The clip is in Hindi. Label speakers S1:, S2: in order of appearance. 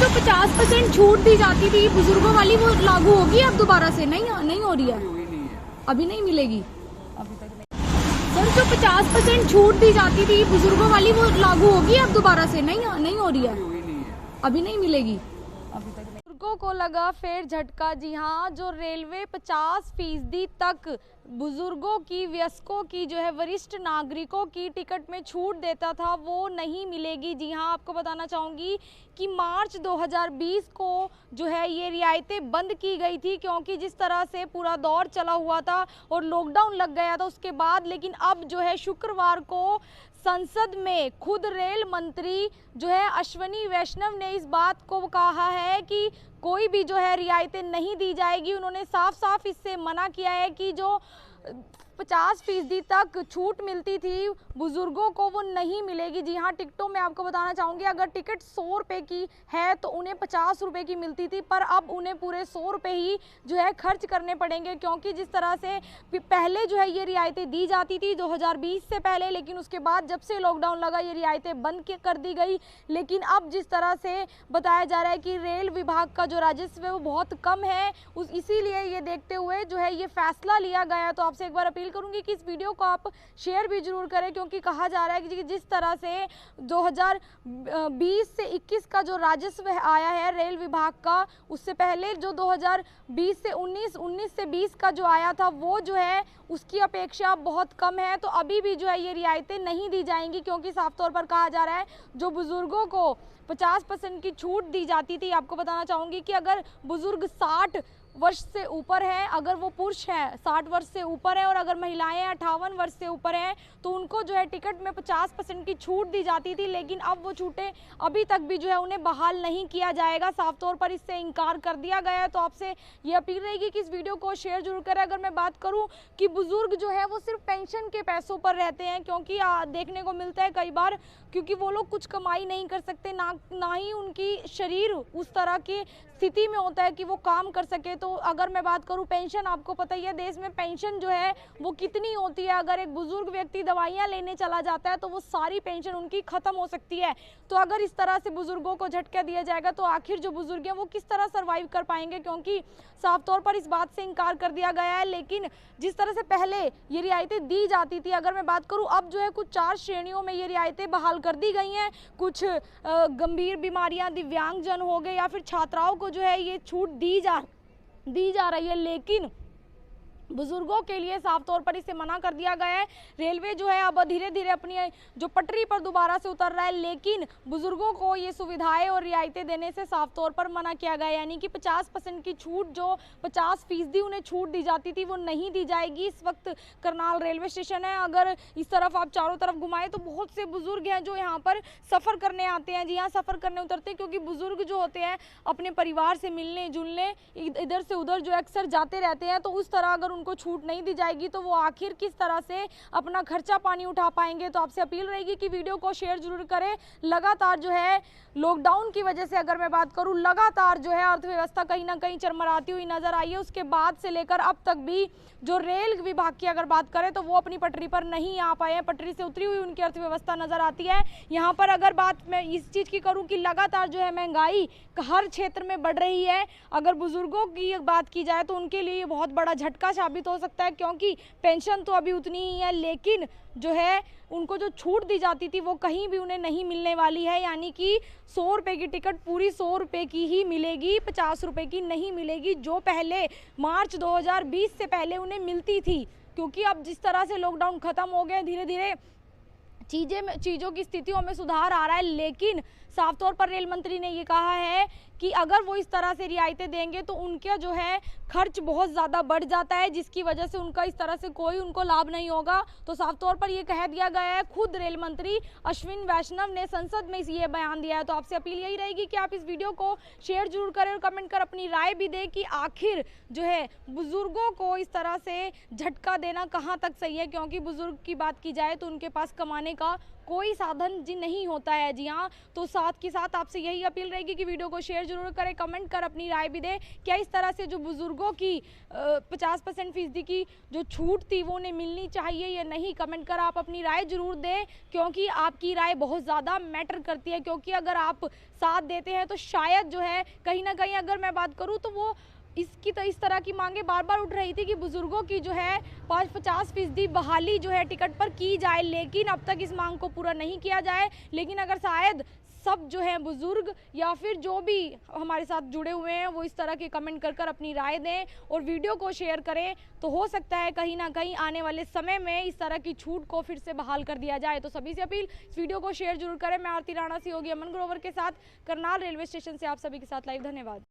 S1: जो 50% छूट दी जाती थी बुजुर्गों वाली, वो लागू होगी अब दोबारा से? नहीं हो रही है, अभी नहीं मिलेगी अभी तक नहीं। सर जो 50% छूट दी जाती थी बुजुर्गों वाली, वो लागू होगी अब दोबारा से? नहीं हो रही है, अभी नहीं मिलेगी अभी तक। बुजुर्गों को लगा फिर झटका। जी हाँ, जो रेलवे 50% तक बुजुर्गों की, वयस्कों की जो है, वरिष्ठ नागरिकों की टिकट में छूट देता था, वो नहीं मिलेगी। जी हाँ, आपको बताना चाहूँगी कि मार्च 2020 को जो है ये रियायतें बंद की गई थी, क्योंकि जिस तरह से पूरा दौर चला हुआ था और लॉकडाउन लग गया था उसके बाद। लेकिन अब जो है शुक्रवार को संसद में खुद रेल मंत्री जो है अश्विनी वैष्णव ने इस बात को कहा है कि कोई भी जो है रियायतें नहीं दी जाएगी। उन्होंने साफ साफ इससे मना किया है कि जो 50% तक छूट मिलती थी बुजुर्गों को, वो नहीं मिलेगी। जी हाँ, टिकटों में आपको बताना चाहूँगी, अगर टिकट 100 रुपये की है तो उन्हें 50 रुपये की मिलती थी, पर अब उन्हें पूरे 100 रुपये ही जो है खर्च करने पड़ेंगे, क्योंकि जिस तरह से पहले जो है ये रियायतें दी जाती थी 2020 से पहले, लेकिन उसके बाद जब से लॉकडाउन लगा ये रियायतें बंद कर दी गई। लेकिन अब जिस तरह से बताया जा रहा है कि रेल विभाग का जो राजस्व है वो बहुत कम है, इसीलिए ये देखते हुए जो है ये फैसला लिया गया। तो आपसे एक बार अपील करूंगी कि इस वीडियो को आप शेयर भी जरूर करें, क्योंकि कहा जा रहा है कि जिस तरह से 2020 से 21 का जो राजस्व आया है रेल विभाग का, उससे पहले जो 2020 से 19 से 20 का जो आया था वो जो है उसकी अपेक्षा बहुत कम है। तो अभी भी जो है ये रियायतें नहीं दी जाएंगी, क्योंकि साफ तौर पर कहा जा रहा है जो बुजुर्गों को 50% की छूट दी जाती थी। आपको बताना चाहूँगी कि अगर बुजुर्ग 60 वर्ष से ऊपर है, अगर वो पुरुष है 60 वर्ष से ऊपर है और अगर महिलाएं 58 वर्ष से ऊपर हैं, तो उनको जो है टिकट में 50% की छूट दी जाती थी। लेकिन अब वो छूटें अभी तक भी जो है उन्हें बहाल नहीं किया जाएगा, साफ तौर पर इससे इनकार कर दिया गया है। तो आपसे ये अपील रहेगी कि इस वीडियो को शेयर जरूर करें। अगर मैं बात करूं कि बुजुर्ग जो है वो सिर्फ पेंशन के पैसों पर रहते हैं, क्योंकि देखने को मिलता है कई बार, क्योंकि वो लोग कुछ कमाई नहीं कर सकते, ना ही उनकी शरीर उस तरह की स्थिति में होता है कि वो काम कर सके। तो अगर मैं बात करूं पेंशन, आपको पता ही है देश में पेंशन जो है वो कितनी होती है। अगर एक बुजुर्ग व्यक्ति दवाइयां लेने चला जाता है तो वो सारी पेंशन उनकी खत्म हो सकती है। तो अगर इस तरह से बुजुर्गों को झटका दिया जाएगा तो आखिर जो बुजुर्ग हैं वो किस तरह सर्वाइव कर पाएंगे, क्योंकि साफ तौर पर इस बात से इनकार कर दिया गया है। लेकिन जिस तरह से पहले ये रियायतें दी जाती थी, अगर मैं बात करूं अब जो है कुछ 4 श्रेणियों में ये रियायतें बहाल कर दी गई हैं। कुछ गंभीर बीमारियां, दिव्यांगजन हो गए या फिर छात्राओं को जो है ये छूट दी जा रही है, लेकिन बुजुर्गों के लिए साफ तौर पर इसे मना कर दिया गया है। रेलवे जो है अब धीरे धीरे अपनी जो पटरी पर दोबारा से उतर रहा है, लेकिन बुजुर्गों को ये सुविधाएं और रियायतें देने से साफ तौर पर मना किया गया है। यानी कि 50% की छूट, जो 50% उन्हें छूट दी जाती थी वो नहीं दी जाएगी। इस वक्त करनाल रेलवे स्टेशन है, अगर इस तरफ आप चारों तरफ घुमाएं तो बहुत से बुजुर्ग हैं जो यहाँ पर सफ़र करने आते हैं। जी हाँ, सफ़र करने उतरते हैं, क्योंकि बुजुर्ग जो होते हैं अपने परिवार से मिलने जुलने इधर से उधर जो अक्सर जाते रहते हैं। तो उस तरह अगर उनको छूट नहीं दी जाएगी तो वो आखिर किस तरह से अपना खर्चा पानी उठा पाएंगे। तो आपसे अपील रहेगी कि वीडियो को शेयर जरूर करें। लगातार जो है लॉकडाउन की वजह से, अगर मैं बात करूं, लगातार जो है अर्थव्यवस्था कहीं ना कहीं चरमराती हुई नजर आई है। उसके बाद से लेकर अब तक भी जो रेल विभाग की अगर बात करें तो वो अपनी पटरी पर नहीं आ पाए हैं, पटरी से उतरी हुई उनकी अर्थव्यवस्था नजर आती है। यहाँ पर अगर बात मैं इस चीज़ की करूँ कि लगातार जो है महंगाई हर क्षेत्र में बढ़ रही है। अगर बुजुर्गों की बात की जाए तो उनके लिए ये बहुत बड़ा झटका साबित हो सकता है, क्योंकि पेंशन तो अभी उतनी ही है, लेकिन जो है उनको जो छूट दी जाती थी वो कहीं भी उन्हें नहीं मिलने वाली है। यानी कि 100 रुपये की टिकट पूरी 100 रुपये की ही मिलेगी, 50 रुपये की नहीं मिलेगी, जो पहले मार्च 2020 से पहले उन्हें मिलती थी। क्योंकि अब जिस तरह से लॉकडाउन खत्म हो गए, धीरे धीरे चीज़ों की स्थितियों में सुधार आ रहा है। लेकिन साफ तौर पर रेल मंत्री ने ये कहा है कि अगर वो इस तरह से रियायतें देंगे तो उनका जो है खर्च बहुत ज़्यादा बढ़ जाता है, जिसकी वजह से उनका इस तरह से कोई उनको लाभ नहीं होगा। तो साफ तौर पर ये कह दिया गया है, खुद रेल मंत्री अश्विन वैष्णव ने संसद में ये बयान दिया है। तो आपसे अपील यही रहेगी कि आप इस वीडियो को शेयर जरूर करें और कमेंट कर अपनी राय भी दें कि आखिर जो है बुजुर्गों को इस तरह से झटका देना कहाँ तक सही है, क्योंकि बुजुर्ग की बात की जाए तो उनके पास कमाने का कोई साधन जी नहीं होता है जी हाँ। तो साथ के साथ आपसे यही अपील रहेगी कि वीडियो को शेयर जरूर करें, कमेंट कर अपनी राय भी दें। क्या इस तरह से जो बुजुर्गों की 50% फीसदी की जो छूट थी वो उन्हें मिलनी चाहिए या नहीं, कमेंट कर आप अपनी राय जरूर दें, क्योंकि आपकी राय बहुत ज़्यादा मैटर करती है। क्योंकि अगर आप साथ देते हैं तो शायद जो है कहीं ना कहीं, अगर मैं बात करूं तो वो इस तरह की मांगे बार बार उठ रही थी कि बुजुर्गों की जो है 50% बहाली जो है टिकट पर की जाए, लेकिन अब तक इस मांग को पूरा नहीं किया जाए। लेकिन अगर शायद सब जो है बुजुर्ग या फिर जो भी हमारे साथ जुड़े हुए हैं वो इस तरह के कमेंट कर अपनी राय दें और वीडियो को शेयर करें, तो हो सकता है कहीं ना कहीं आने वाले समय में इस तरह की छूट को फिर से बहाल कर दिया जाए। तो सभी से अपील, इस वीडियो को शेयर जरूर करें। मैं आरती राणा, सहयोगी अमन ग्रोवर के साथ, करनाल रेलवे स्टेशन से आप सभी के साथ लाइव। धन्यवाद।